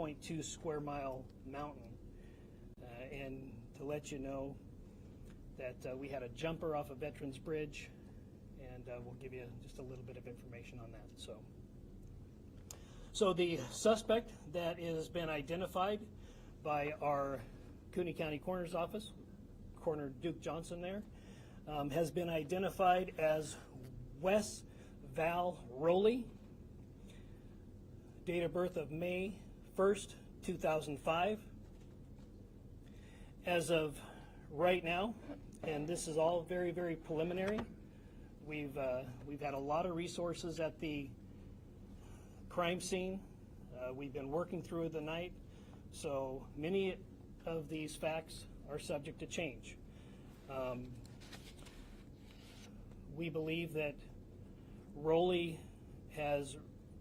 1.2 square mile mountain. And to let you know that we had a jumper off of Veterans Bridge, and we'll give you just a little bit of information on that. So the suspect that has been identified by our Cooney County Coroner's Office, Coroner Duke Johnson there, has been identified as Wes Val Rowley, date of birth of May 1st, 2005. As of right now, and this is all very, very preliminary, we've had a lot of resources at the crime scene. We've been working through the night, so many of these facts are subject to change. We believe that Rowley has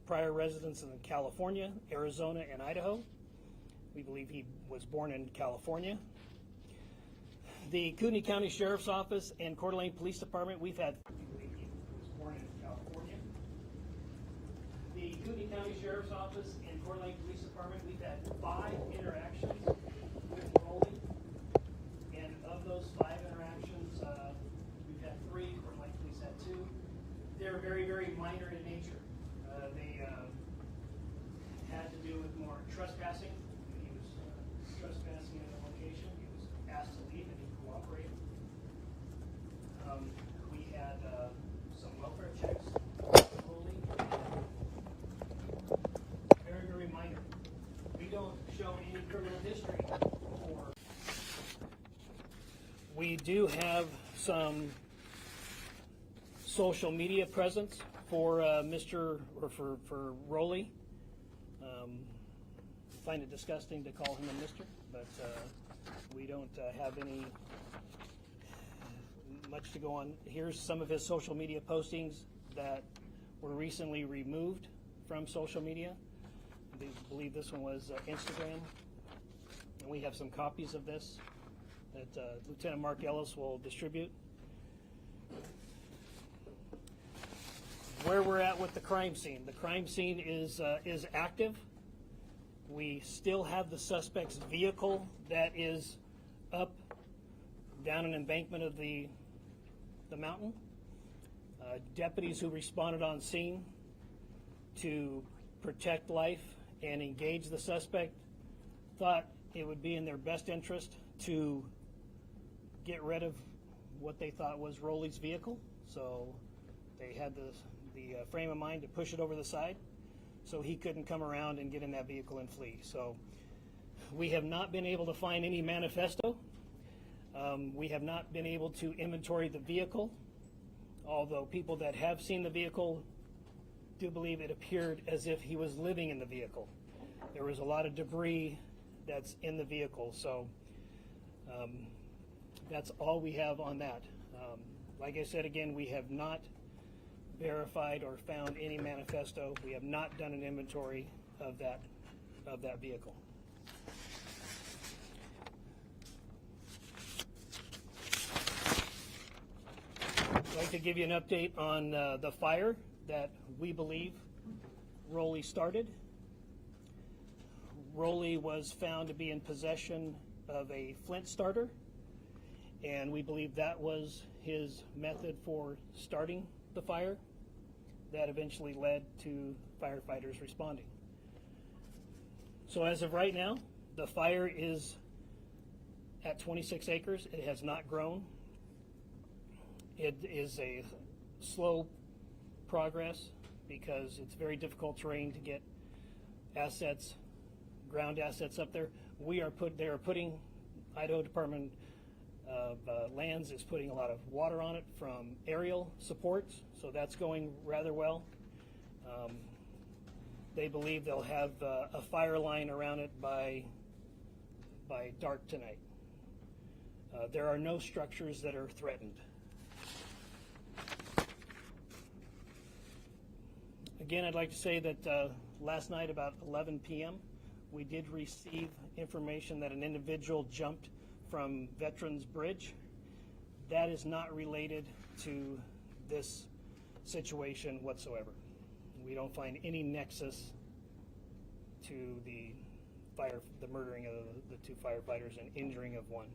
prior residence in California, Arizona, and Idaho. We believe he was born in California. The Cooney County Sheriff's Office and Coeur d'Alene Police Department, we believe he was born in California. The Cooney County Sheriff's Office and Coeur d'Alene Police Department, we've had 5 interactions with Rowley. And of those 5 interactions, we've had 3, Coeur d'Alene Police had 2. They're very, very minor in nature. They had to do with more trespassing. He was trespassing in a location. He was asked to leave and he cooperated. We had some welfare checks. Very, very minor. We don't show any criminal history for. We do have some social media presence for for Rowley. Find it disgusting to call him a Mr., but we don't have any much to go on. Here's some of his social media postings that were recently removed from social media. I believe this one was Instagram, and we have some copies of this that Lieutenant Mark Ellis will distribute. Where we're at with the crime scene. The crime scene is active. We still have the suspect's vehicle that is up down an embankment of the mountain. Deputies who responded on scene to protect life and engage the suspect thought it would be in their best interest to get rid of what they thought was Rowley's vehicle. So they had the frame of mind to push it over the side so he couldn't come around and get in that vehicle and flee. So we have not been able to find any manifesto. We have not been able to inventory the vehicle, although people that have seen the vehicle do believe it appeared as if he was living in the vehicle. There was a lot of debris that's in the vehicle, so that's all we have on that. Like I said again, we have not verified or found any manifesto. We have not done an inventory of that vehicle. I'd like to give you an update on the fire that we believe Rowley started. Rowley was found to be in possession of a flint starter, and we believe that was his method for starting the fire. That eventually led to firefighters responding. So as of right now, the fire is at 26 acres. It has not grown. It is a slow progress because it's very difficult terrain to get assets, ground assets up there. Idaho Department of Lands is putting a lot of water on it from aerial supports, so that's going rather well. They believe they'll have a fire line around it by dark tonight. There are no structures that are threatened. Again, I'd like to say that last night about 11 p.m. we did receive information that an individual jumped from Veterans Bridge. That is not related to this situation whatsoever. We don't find any nexus to the the murdering of the 2 firefighters and injuring of 1.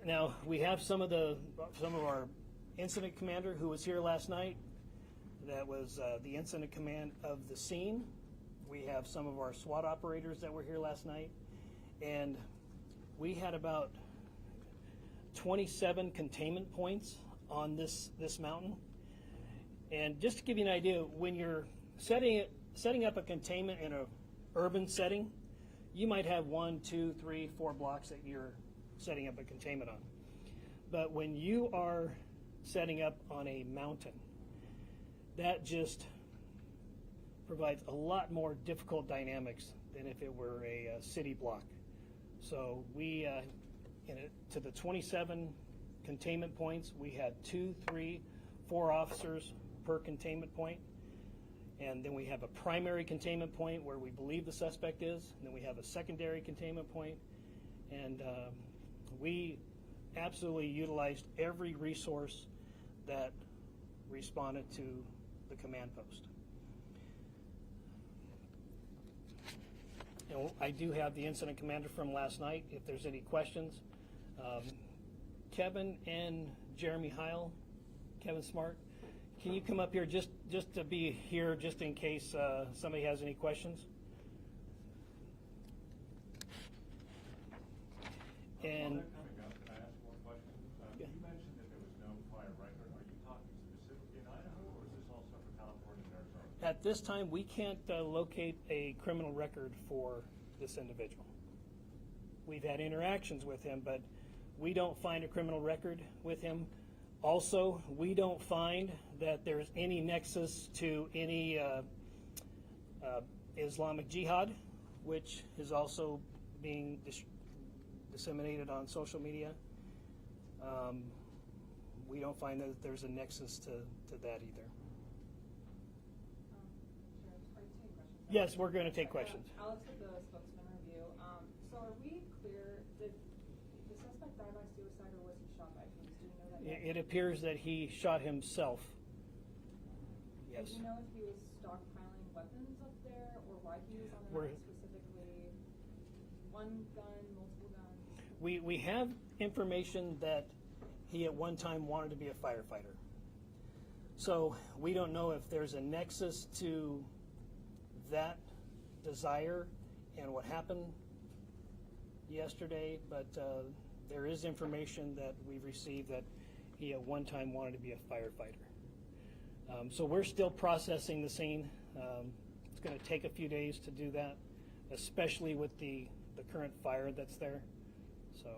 Now we have some of our incident commander who was here last night. That was the incident command of the scene. We have some of our SWAT operators that were here last night, and we had about 27 containment points on this mountain. And just to give you an idea, when you're setting up a containment in an urban setting, you might have 1, 2, 3, 4 blocks that you're setting up a containment on. But when you are setting up on a mountain, that just provides a lot more difficult dynamics than if it were a city block. So we, to the 27 containment points, we had 2, 3, 4 officers per containment point. And then we have a primary containment point where we believe the suspect is, and then we have a secondary containment point. And we absolutely utilized every resource that responded to the command post. And I do have the incident commander from last night if there's any questions. Kevin and Jeremy Heil, Kevin Smart, can you come up here just to be here just in case somebody has any questions? And Can I ask one question? Yeah. You mentioned that there was no fire record. Are you talking specifically in Idaho, or is this also for California and Arizona? at this time, we can't locate a criminal record for this individual. We've had interactions with him, but we don't find a criminal record with him. Also, we don't find that there's any nexus to any Islamic Jihad, which is also being disseminated on social media. We don't find that there's a nexus to that either. Yes, we're going to take questions. Alex with the spokesman review. So are we clear, did the suspect die by suicide or was he shot by police? Do we know that yet? It appears that he shot himself. Yes. Do you know if he was stockpiling weapons up there or why he was on the mountain specifically? One gun, multiple guns? We have information that he at one time wanted to be a firefighter. So we don't know if there's a nexus to that desire and what happened yesterday, but there is information that we've received that he at one time wanted to be a firefighter. So we're still processing the scene. It's going to take a few days to do that, especially with the current fire that's there. So,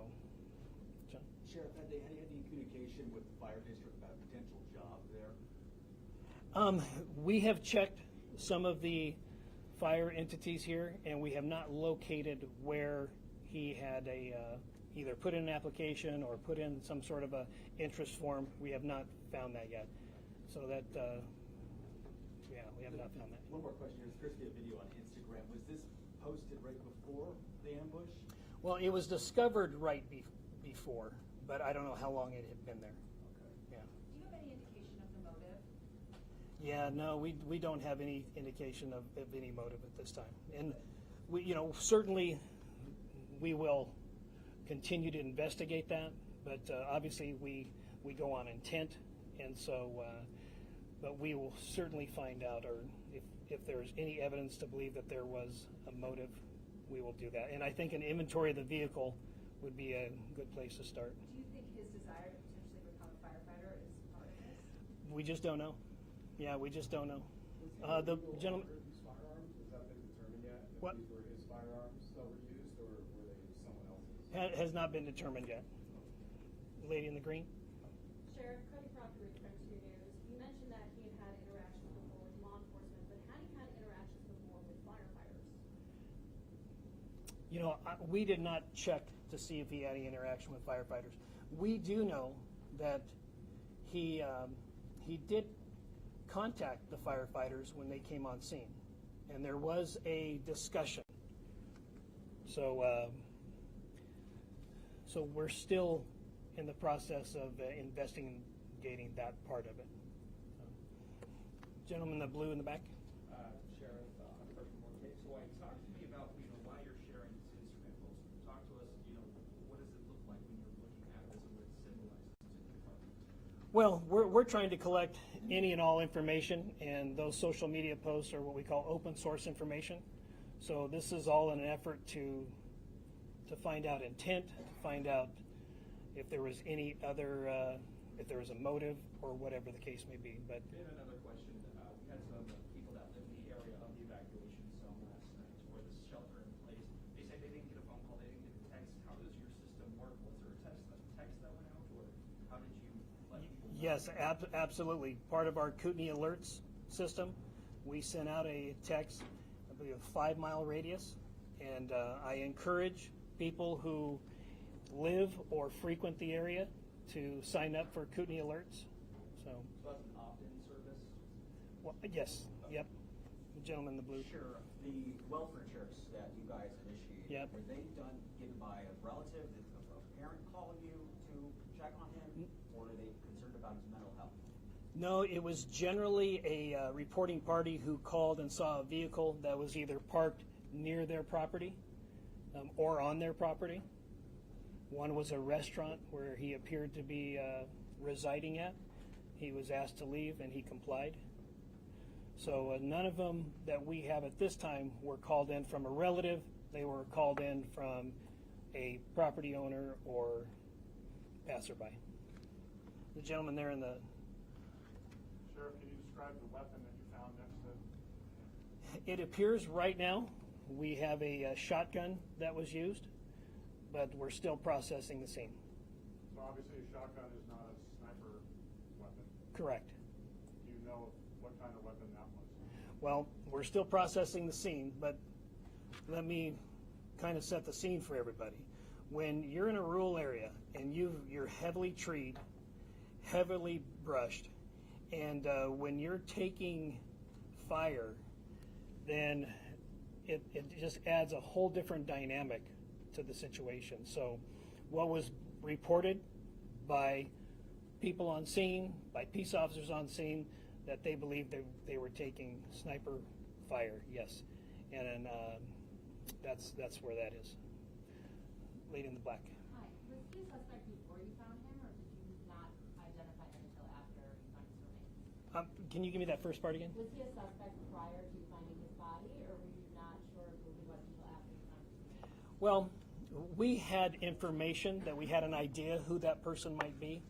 John? Sheriff, have you had any communication with the fire district about a potential job there? We have checked some of the fire entities here, and we have not located where he had either put in an application or put in some sort of a interest form. We have not found that yet. So that, yeah, we have not found that. One more question. There's supposed to be a video on Instagram. Was this posted right before the ambush? Well, it was discovered right before, but I don't know how long it had been there. Okay. Yeah. Do you have any indication of the motive? Yeah, no, we don't have any indication of any motive at this time. And we, certainly we will continue to investigate that, but obviously we go on intent, and so, but we will certainly find out, or if there's any evidence to believe that there was a motive, we will do that. And I think an inventory of the vehicle would be a good place to start. Do you think his desire to potentially become a firefighter is part of this? We just don't know. Yeah, we just don't know. The gentleman. These firearms, has that been determined yet? If What? these were his firearms that were used, or were they someone else's? Has not been determined yet. Lady in the green. Sheriff Cody Proctor with Frontier News. You mentioned that he had had interactions before with law enforcement, but had he had interactions before with firefighters? We did not check to see if he had any interaction with firefighters. We do know that he did contact the firefighters when they came on scene, and there was a discussion. So, so we're still in the process of investigating that part of it. Gentleman in the blue in the back. Sheriff, Person 1K. So talk to me about, why you're sharing this Instagram post. Talk to us, what does it look like when you're looking at this and what it symbolizes to the department? Well, we're trying to collect any and all information, and those social media posts are what we call open source information. So this is all in an effort to find out intent, to find out if there was any other, if there was a motive or whatever the case may be. But We have another question. We had some people that live in the area of the evacuation zone last night where this shelter in place. They said they didn't get a phone call, they didn't get a text. How does your system work? Was there a text that went out, or how did you let people know? yes, absolutely. Part of our Kootenai alerts system, we sent out a text, I believe, a 5-mile radius, and I encourage people who live or frequent the area to sign up for Kootenai alerts. So that's an opt-in service? well, yes, yep. The gentleman in the blue. Sure. The welfare checks that you guys initiated, Yep. were they given by a relative? Did a parent call you to check on him? Or are they concerned about his mental health? No, it was generally a reporting party who called and saw a vehicle that was either parked near their property or on their property. One was a restaurant where he appeared to be residing at. He was asked to leave and he complied. So none of them that we have at this time were called in from a relative. They were called in from a property owner or passerby. The gentleman there in the... Sheriff, can you describe the weapon that you found next to? It appears right now we have a shotgun that was used, but we're still processing the scene. So obviously a shotgun is not a sniper weapon. Correct. Do you know what kind of weapon that was? Well, we're still processing the scene, but let me kind of set the scene for everybody. When you're in a rural area and you're heavily treed, heavily brushed, and when you're taking fire, then it just adds a whole different dynamic to the situation. So what was reported by people on scene, by peace officers on scene, that they believed they were taking sniper fire, yes. And that's where that is. Lady in the black. Hi, was he a suspect before you found him, or did you not identify him until after you found his remains? Can you give me that first part again? Was he a suspect prior to finding his body, or were you not sure who he was until after you found his remains? Well, we had information that we had an idea who that person might be,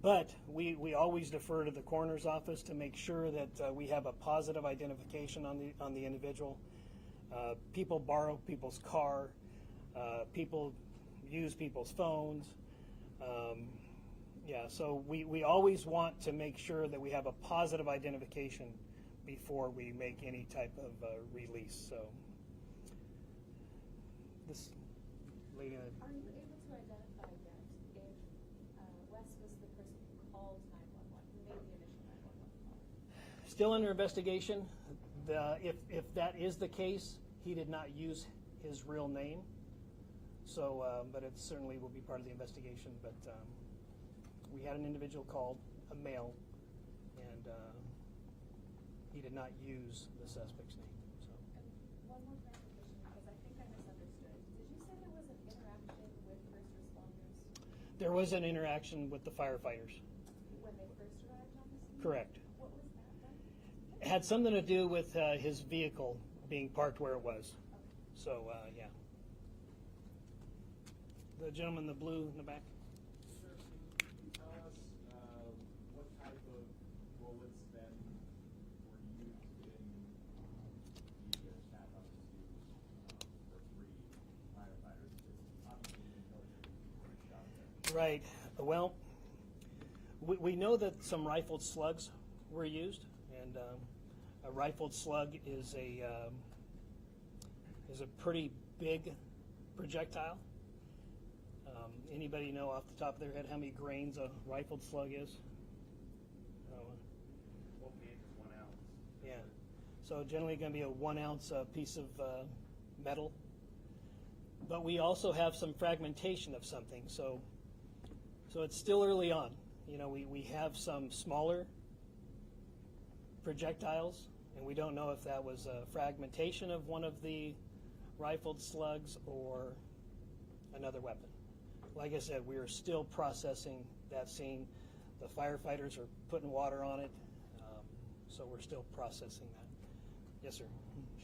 but we always defer to the coroner's office to make sure that we have a positive identification on the individual. People borrow people's car, people use people's phones. So we always want to make sure that we have a positive identification before we make any type of release. So this lady. Are you able to identify yet if Wes was the person who called 911, who made the initial 911 call? Still under investigation. If that is the case, he did not use his real name. So, but it certainly will be part of the investigation. But we had an individual called, a male, and he did not use the suspect's name. So. And one more clarification, because I think I misunderstood. Did you say there was an interaction with first responders There was an interaction with the firefighters. when they first arrived on the scene? Correct. What was that then? It had something to do with his vehicle being parked where it was. So, yeah. The gentleman in the blue in the back. Sir, can you tell us what type of bullets then were used in the attack on the scene for 3 firefighters? Obviously, you didn't know there were shot there. Right. Well, we know that some rifled slugs were used, and a rifled slug is a pretty big projectile. Anybody know off the top of their head how many grains a rifled slug is? What gauge is 1 ounce? Yeah. So generally going to be a 1 ounce piece of metal. But we also have some fragmentation of something. So it's still early on. You know, we have some smaller projectiles And we don't know if that was a fragmentation of one of the rifled slugs or another weapon. Like I said, we are still processing that scene. The firefighters are putting water on it, so we're still processing that. Yes, sir.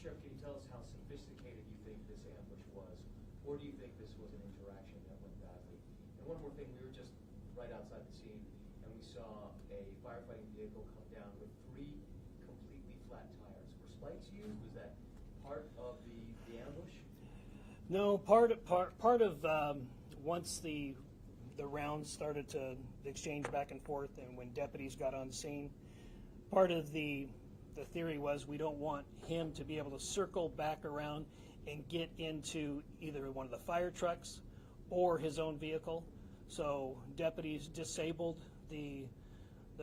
Sheriff, can you tell us how sophisticated you think this ambush was? Or do you think this was an interaction that went badly? And one more thing, we were just right outside the scene, and we saw a firefighting vehicle come down with 3 completely flat tires. Were spikes used? Was that part of the ambush? No, part of once the rounds started to exchange back and forth, and when deputies got on scene, part of the theory was we don't want him to be able to circle back around and get into either one of the fire trucks or his own vehicle. So deputies disabled the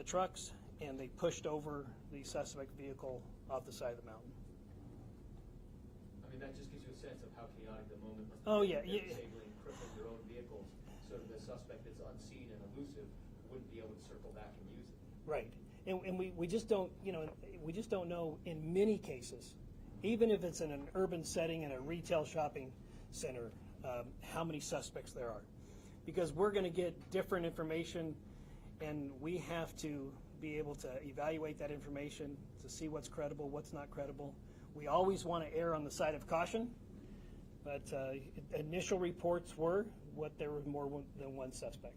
trucks and they pushed over the suspect vehicle off the side of the mountain. I mean, that just gives you a sense of how chaotic the moment must be. Oh, yeah. They're disabling, crippling their own vehicles so that the suspect that's unseen and elusive wouldn't be able to circle back and use it. Right. And we just don't, we just don't know in many cases, even if it's in an urban setting in a retail shopping center, how many suspects there are. Because we're going to get different information, and we have to be able to evaluate that information to see what's credible, what's not credible. We always want to err on the side of caution, but initial reports were there was more than one suspect.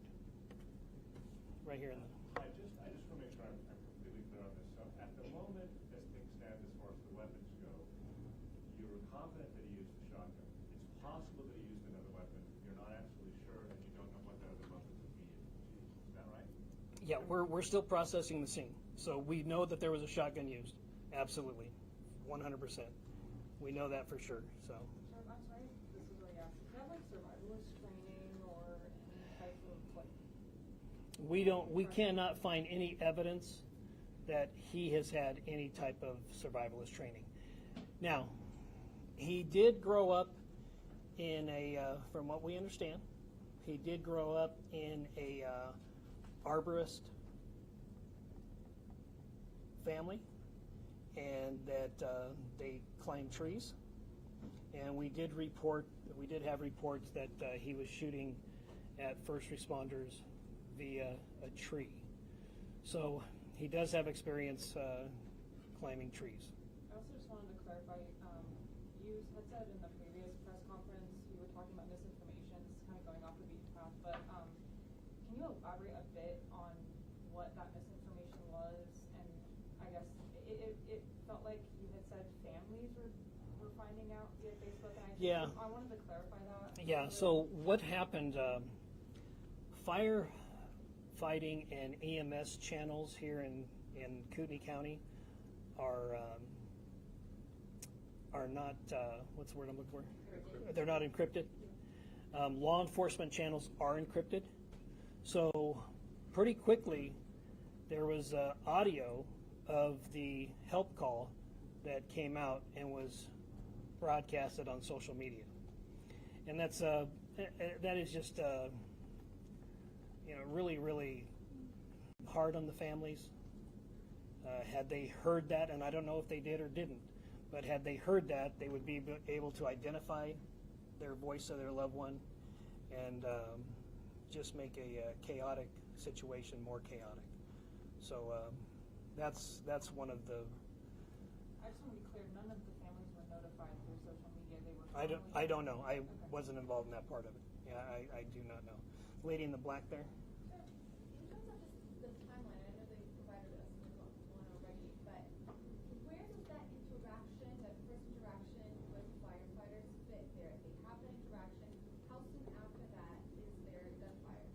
Right here in the... I just want to make sure I'm completely clear on this. So at the moment, as things stand as far as the weapons go, you're confident that he used a shotgun. It's possible that he used another weapon. You're not absolutely sure, and you don't know what that other weapon would be. Is that right? Yeah, we're still processing the scene. So we know that there was a shotgun used. Absolutely. 100%. We know that for sure. So. I'm sorry, this is really asking. Do you have like survivalist training or any type of like? We cannot find any evidence that he has had any type of survivalist training. Now, he did grow up in from what we understand, he did grow up in a arborist family, and that they climb trees. And we did have reports that he was shooting at first responders via a tree. So he does have experience climbing trees. I also just wanted to clarify, you had said in the previous press conference, you were talking about misinformation. This is kind of going off the beaten path, but can you elaborate a bit on what that misinformation was? And I guess it felt like you had said families were finding out via Facebook, and I wanted to clarify that. Yeah, so what happened, firefighting and EMS channels here in Kootenai County are not, what's the word I'm looking for? They're not encrypted. Law enforcement channels are encrypted. So pretty quickly there was audio of the help call that came out and was broadcasted on social media. And that is just really, really hard on the families. Had they heard that, and I don't know if they did or didn't, but had they heard that, they would be able to identify their voice of their loved one and just make a chaotic situation more chaotic. So that's one of the... I just want to be clear, none of the families were notified through social media. They were I don't know. I wasn't involved in that part of it. Yeah, I do not know. Lady in the black there? Sure. In terms of just the timeline, I know they provided us with one already, but where does that interaction, that first interaction with firefighters fit there? If they have that interaction, how soon after that is there gunfire?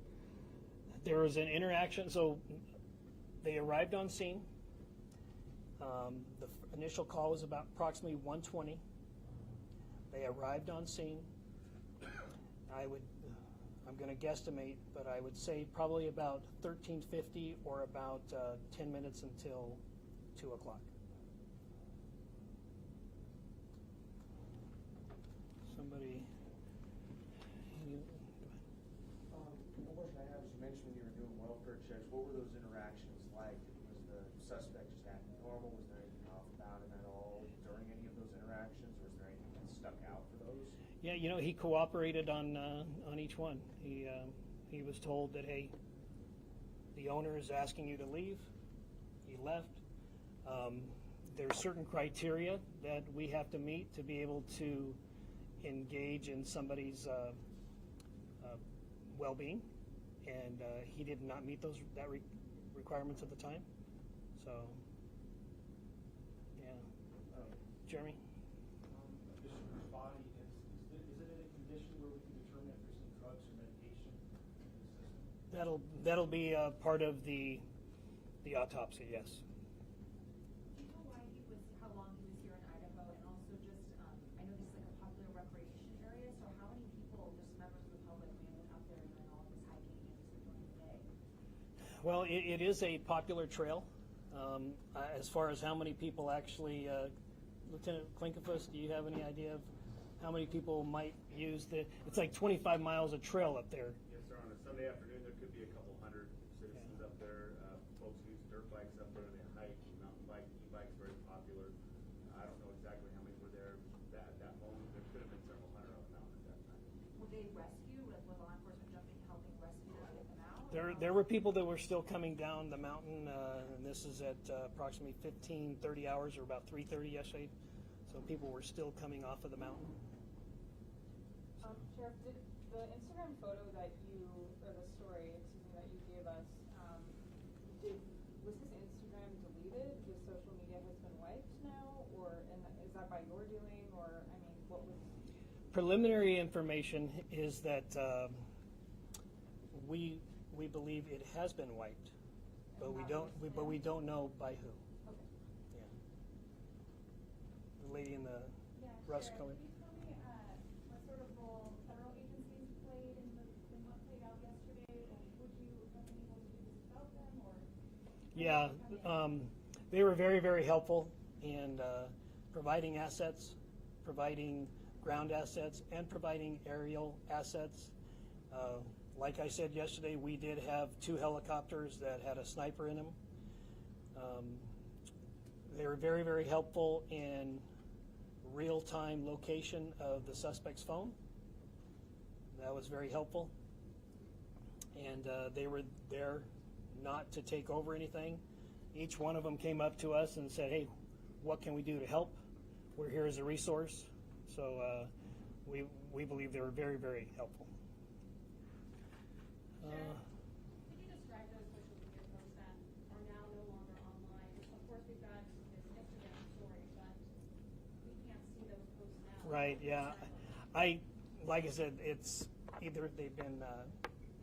There was an interaction, so they arrived on scene. The initial call was about approximately 1:20. They arrived on scene. I'm going to guesstimate, but I would say probably about 13:50 or about 10 minutes until 2 o'clock. Somebody. One question I have is, you mentioned when you were doing welfare checks, what were those interactions like? Was the suspect just acting normal? Was there anything off about him Yeah, you know, he cooperated on each one. He was told that, hey, the owner is asking you to leave. He left. There's certain criteria that we have to meet to be able to engage in somebody's well-being, and he did not meet those requirements at the time. So, yeah. Jeremy? The shooter's body, is it in a condition where we can determine if there's some drugs or medication in the system? That'll be part of the autopsy, yes. Do you know why how long he was here in Idaho, and also just, I know this is like a popular recreation area, so how many people, just members of the public, may have been up there during all of this hiking and just during the day? Well, it is a popular trail. As far as how many people actually, Lieutenant Klinkefus, do you have any idea of how many people might use it's like 25 miles of trail up there. Yes, sir. On a Sunday afternoon, there could be a couple hundred citizens up there. Folks use dirt bikes up there. They hike, mountain bike, e-bikes, very popular. I don't know exactly how many were there at that moment. There could have been several hundred on the mountain at that time. Will they rescue, with law enforcement jumping, helping rescue them, get them out? There were people that were still coming down the mountain, and this is at approximately 30 hours, or about 3:30 yesterday. So people were still coming off of the mountain. Sheriff, did the Instagram photo that or the story, that you gave us, was his Instagram deleted? His social media has been wiped now, is that by your doing, or, I mean, what was? Preliminary information is that we believe it has been wiped, but we don't know by who. Okay. Yeah. The lady in the Yeah, rust sure. color. Can you tell me what sort of role federal agencies played in what played out yesterday? Or would you have been able to do this without them, or? Yeah, they were very, very helpful in providing assets, providing ground assets, and providing aerial assets. Like I said yesterday, we did have 2 helicopters that had a sniper in them. They were very, very helpful in real-time location of the suspect's phone. That was very helpful. And they were there not to take over anything. Each one of them came up to us and said, hey, what can we do to help? We're here as a resource. So we believe they were very, very helpful. Could you describe those social media posts that are now no longer online? Of course, we've got this Instagram story, but we can't see those posts now. Right, yeah. Like I said, it's either they've been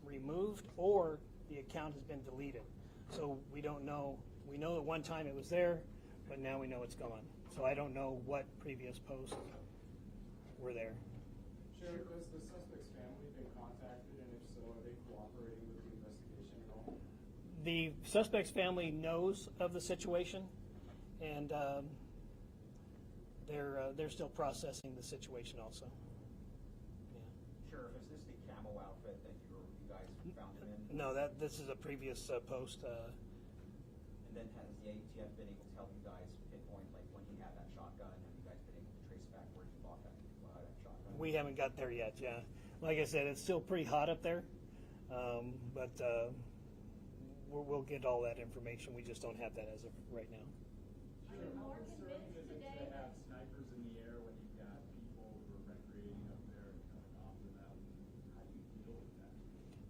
removed or the account has been deleted. So we don't know. We know at one time it was there, but now we know it's gone. So I don't know what previous posts were there. Sheriff, has the suspect's family been contacted, and if so, are they cooperating with the investigation at all? The suspect's family knows of the situation, and they're still processing the situation also. Yeah. Sheriff, is this the camo outfit that you guys found him in? No, this is a previous post. And then has the ATF been able to help you guys pinpoint, like, when he had that shotgun? Have you guys been able to trace back where he bought that shotgun? We haven't got there yet, yeah. Like I said, it's still pretty hot up there, but we'll get all that information. We just don't have that as of right now. Are you more Concerning convinced is it today to have snipers in the air when you've got people who are recreating up there and coming off the mountain? How do you deal with that?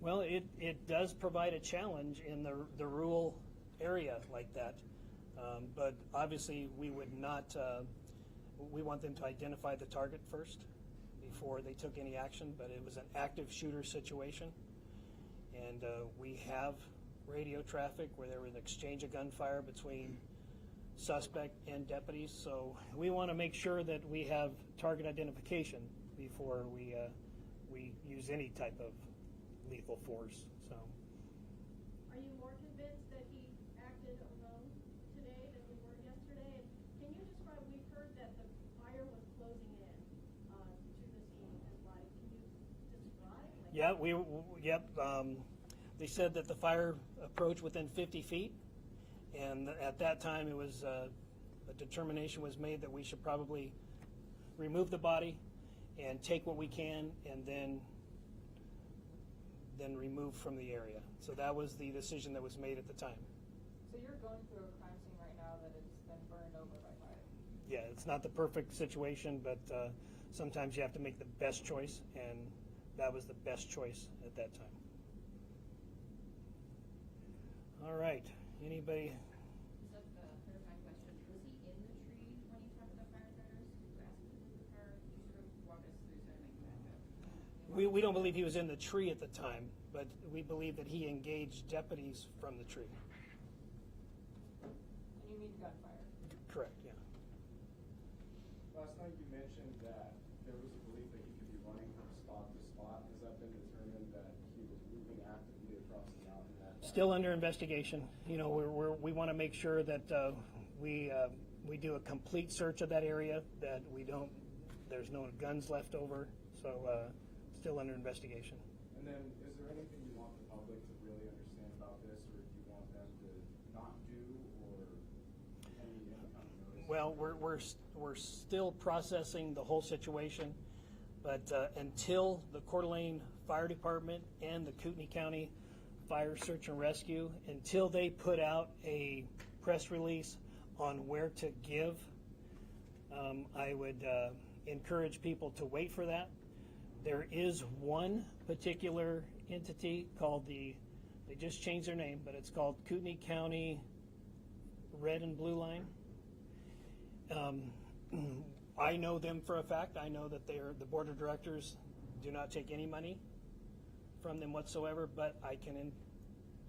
Well, it does provide a challenge in the rural area like that, but obviously we would not. We want them to identify the target first before they took any action. But it was an active shooter situation, and we have radio traffic where there was an exchange of gunfire between suspect and deputies. So we want to make sure that we have target identification before we use any type of lethal force. So. Are you more convinced that he acted alone today than we were yesterday? And can you describe, we've heard that the fire was closing in to the scene as like, can you describe? Like, Yeah, they said that the fire approached within 50 feet, and at that time it was a determination was made that we should probably remove the body and take what we can and then remove from the area. So that was the decision that was made at the time. So you're going through a crime scene right now that has been burned over by fire. Yeah, it's not the perfect situation, but sometimes you have to make the best choice, and that was the best choice at that time. All right, anybody? Just a clarifying question, was he in the tree when he talked to the firefighters who asked him to leave the car? Can you sort of walk us through sort of making that up? We don't believe he was in the tree at the time, but we believe that he engaged deputies from the tree. And you mean gunfire? Correct, yeah. Last night you mentioned that there was a belief that he could be running from spot to spot. Has that been determined that he was moving actively across the mountain? Still under investigation. You know, we want to make sure that we do a complete search of that area, that there's no guns left over, so still under investigation. And then, is there anything you want the public to really understand about this, or do you want them to not do, or any kind of notice? Well, we're still processing the whole situation, but until the Coeur d'Alene Fire Department and the Kootenai County Fire Search and Rescue, until they put out a press release on where to give, I would encourage people to wait for that. There is one particular entity called they just changed their name, but it's called Kootenai County Red and Blue Line. I know them for a fact. I know that the board of directors do not take any money from them whatsoever, but I can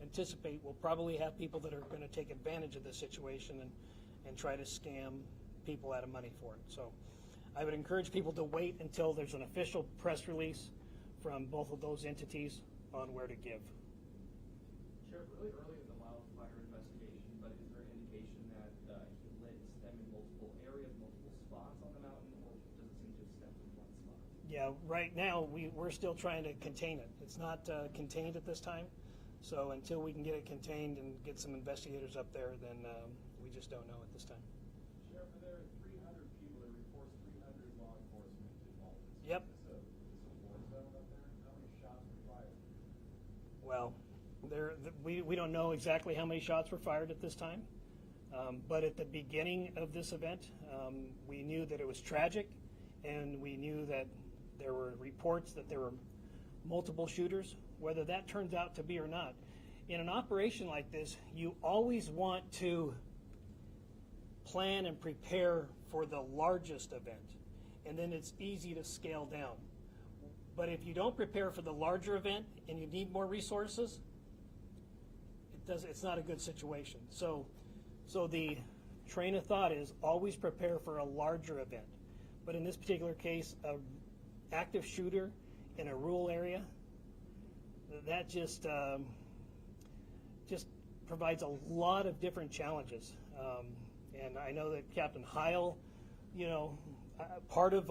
anticipate we'll probably have people that are going to take advantage of this situation and try to scam people out of money for it. So I would encourage people to wait until there's an official press release from both of those entities on where to give. Sheriff, really early in the wildfire investigation, but is there indication that he lit them in multiple areas, multiple spots on the mountain, or does it seem to stem from one spot? Yeah, right now we're still trying to contain it. It's not contained at this time. So until we can get it contained and get some investigators up there, then we just don't know at this time. Sheriff, are there 300 people that reports 300 law enforcement involved? Yep. It's a war zone up there. How many shots were fired? Well, we don't know exactly how many shots were fired at this time, but at the beginning of this event, we knew that it was tragic, and we knew that there were reports that there were multiple shooters. Whether that turns out to be or not, in an operation like this, you always want to plan and prepare for the largest event, and then it's easy to scale down. But if you don't prepare for the larger event and you need more resources, it's not a good situation. So the train of thought is always prepare for a larger event. But in this particular case, an active shooter in a rural area, that just provides a lot of different challenges. And I know that Captain Heil, part of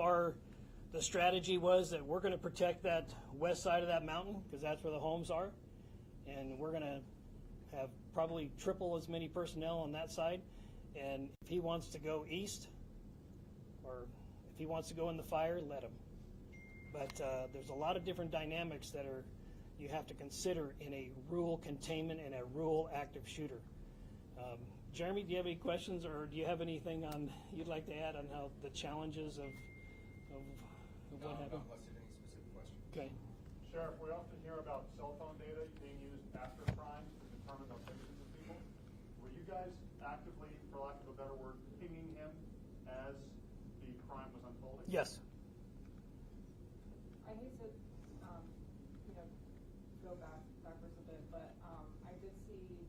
the strategy was that we're going to protect that west side of that mountain because that's where the homes are, and we're going to have probably triple as many personnel on that side. And if he wants to go east, or if he wants to go in the fire, let him. But there's a lot of different dynamics that you have to consider in a rural containment and a rural active shooter. Jeremy, do you have any questions, or do you have anything you'd like to add on how the challenges of what happened? Unless you have any specific questions. Okay. Sheriff, we often hear about cell phone data being used after crimes to determine locations of people. Were you guys actively, for lack of a better word, pinging him as the crime was unfolding? Yes. I hate to, go backwards a bit, but I did see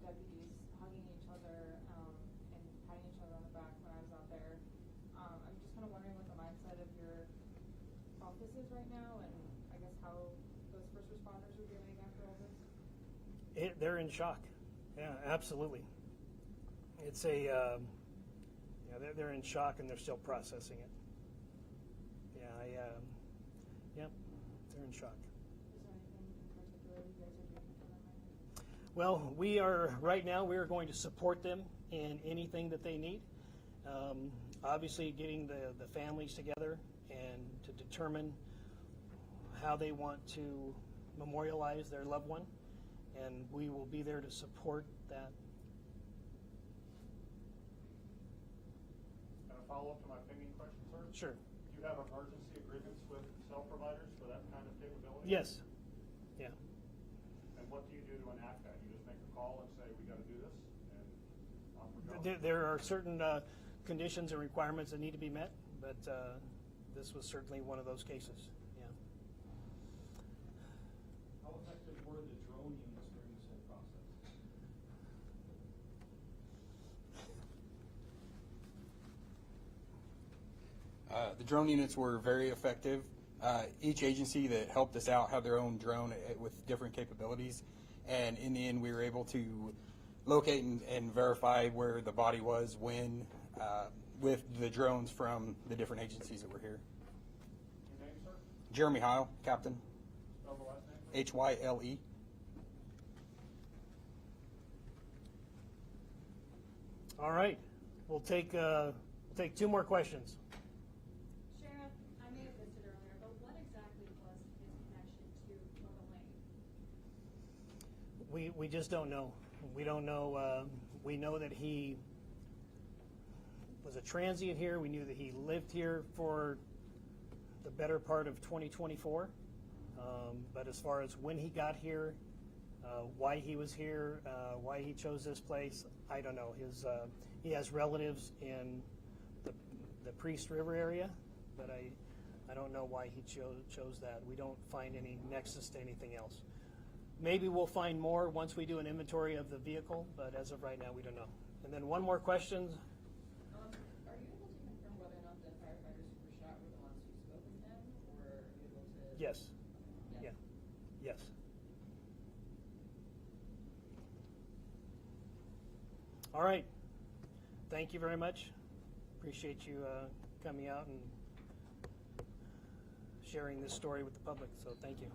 deputies hugging each other and patting each other on the back when I was out there. I'm just kind of wondering what the mindset of your office is right now, and I guess how those first responders are doing after all this. They're in shock. Yeah, absolutely. It's they're in shock and they're still processing it. Yeah, they're in shock. Is there anything in particular you guys are doing for them right now? Well, we are going to support them in anything that they need. obviously getting the families together and to determine how they want to memorialize their loved one, and we will be there to support that. And a follow-up to my pinging question, sir? Sure. Do you have emergency agreements with cell providers for that kind of capability? Yes. Yeah. And what do you do to enact that? You just make a call and say, we got to do this, and off we go? There are certain conditions and requirements that need to be met, but this was certainly one of those cases. Yeah. How effective were the drone units during this whole process? The drone units were very effective. Each agency that helped us out had their own drone with different capabilities, and in the end we were able to locate and verify where the body was when with the drones from the different agencies that were here. Your name, sir? Jeremy Heil, Captain. Spell the last name? H-Y-L-E. All right. We'll take two more questions. Sheriff, I may have missed it earlier, but what exactly was his connection to Coeur d'Alene? We just don't know. We don't know. We know that he was a transient here. We knew that he lived here for the better part of 2024. But as far as when he got here, why he was here, why he chose this place, I don't know. He has relatives in the Priest River area, but I don't know why he chose that. We don't find any nexus to anything else. Maybe we'll find more once we do an inventory of the vehicle, but as of right now, we don't know. And then one more question. Are you able to confirm whether or not the firefighters who were shot were the ones who spoke with him, or are you able to? Yes. Yeah. Yeah. Yes. All right. Thank you very much. Appreciate you coming out and sharing this story with the public. So thank you.